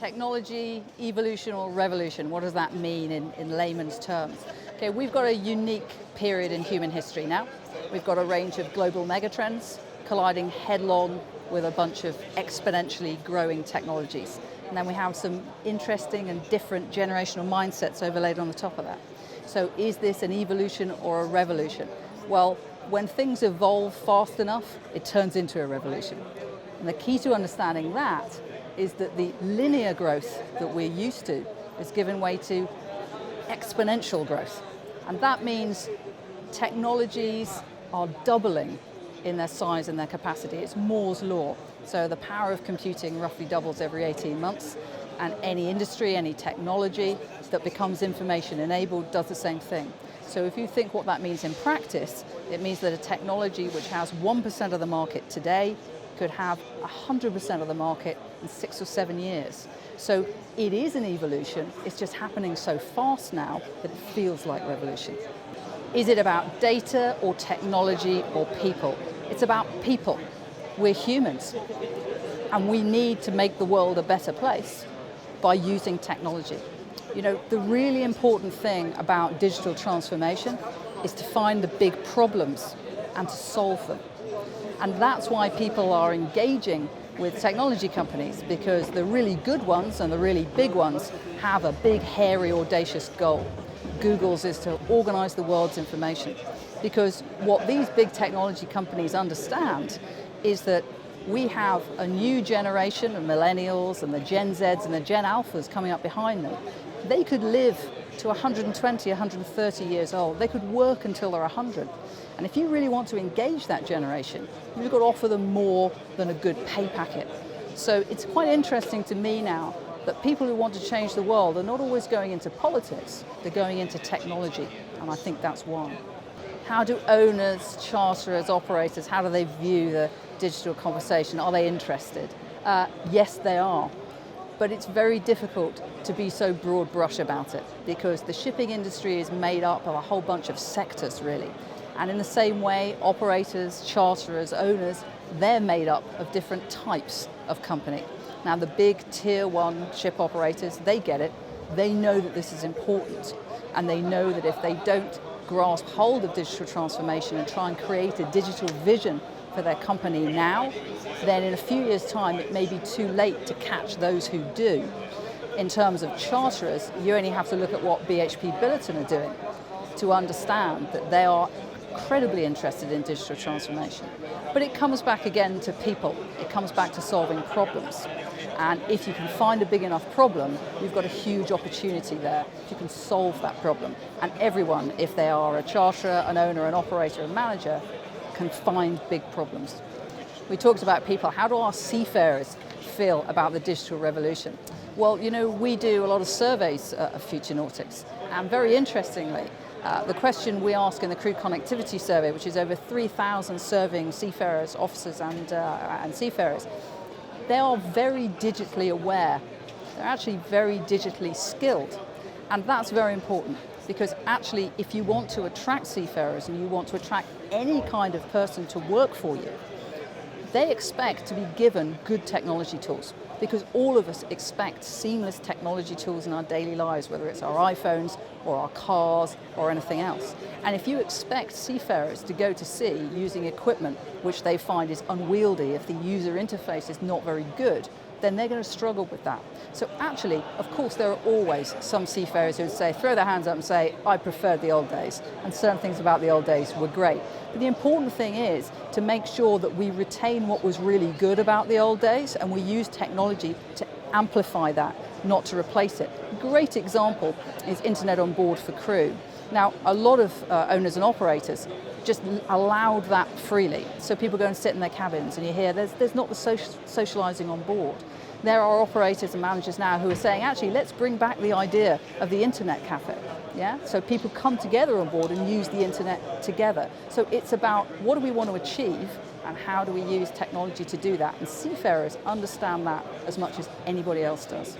Technology, evolution or revolution, what does that mean in layman's terms? Okay, we've got a unique period in human history now. We've got a range of global megatrends colliding headlong with a bunch of exponentially growing technologies. And then we have some interesting and different generational mindsets overlaid on the top of that. So is this an evolution or a revolution? Well, when things evolve fast enough, it turns into a revolution. And the key to understanding that is that the linear growth that we're used to is given way to exponential growth. And that means technologies are doubling in their size and their capacity. It's Moore's law. So the power of computing roughly doubles every 18 months, and any industry, any technology that becomes information enabled does the same thing. So if you think what that means in practice, it means that a technology which has 1% of the market today could have 100% of the market in 6 or 7 years. So it is an evolution, it's just happening so fast now that it feels like revolution. Is it about data or technology or people? It's about people. We're humans, and we need to make the world a better place by using technology. You know, the really important thing about digital transformation is to find the big problems and to solve them. And that's why people are engaging with technology companies, because the really good ones and the really big ones have a big, hairy, audacious goal. Google's is to organize the world's information. Because what these big technology companies understand is that we have a new generation of millennials and the Gen Zs and the Gen Alphas coming up behind them. They could live to 120, 130 years old. They could work until they're 100. And if you really want to engage that generation, you've got to offer them more than a good pay packet. So it's quite interesting to me now that people who want to change the world are not always going into politics, they're going into technology, and I think that's why. How do owners, charterers, operators, how do they view the digital conversation? Are they interested? Yes, they are. But it's very difficult to be so broad brush about it, because the shipping industry is made up of a whole bunch of sectors, really. And in the same way, operators, charterers, owners, they're made up of different types of company. Now, the big tier one ship operators, they get it. They know that this is important. And they know that if they don't grasp hold of digital transformation and try and create a digital vision for their company now, then in a few years' time, it may be too late to catch those who do. In terms of charterers, you only have to look at what BHP Billiton are doing to understand that they are incredibly interested in digital transformation. But it comes back again to people. It comes back to solving problems. And if you can find a big enough problem, you've got a huge opportunity there if you can solve that problem. And everyone, if they are a charterer, an owner, an operator, a manager, can find big problems. We talked about people. How do our seafarers feel about the digital revolution? Well, you know, we do a lot of surveys of Futurenautics, and very interestingly, the question we ask in the crew connectivity survey, which is over 3,000 serving seafarers, officers and seafarers, they are very digitally aware. They're actually very digitally skilled. And that's very important, because actually if you want to attract seafarers and you want to attract any kind of person to work for you, they expect to be given good technology tools, because all of us expect seamless technology tools in our daily lives, whether it's our iPhones or our cars or anything else. And if you expect seafarers to go to sea using equipment which they find is unwieldy, if the user interface is not very good, then they're going to struggle with that. So actually, of course, there are always some seafarers who would say, throw their hands up and say, I preferred the old days, and certain things about the old days were great. But the important thing is to make sure that we retain what was really good about the old days, and we use technology to amplify that, not to replace it. A great example is internet on board for crew. Now, a lot of owners and operators just allowed that freely. So people go and sit in their cabins, and you hear there's not the socializing on board. There are operators and managers now who are saying, actually, let's bring back the idea of the internet cafe. Yeah? So people come together on board and use the internet together. So it's about what do we want to achieve and how do we use technology to do that? And seafarers understand that as much as anybody else does.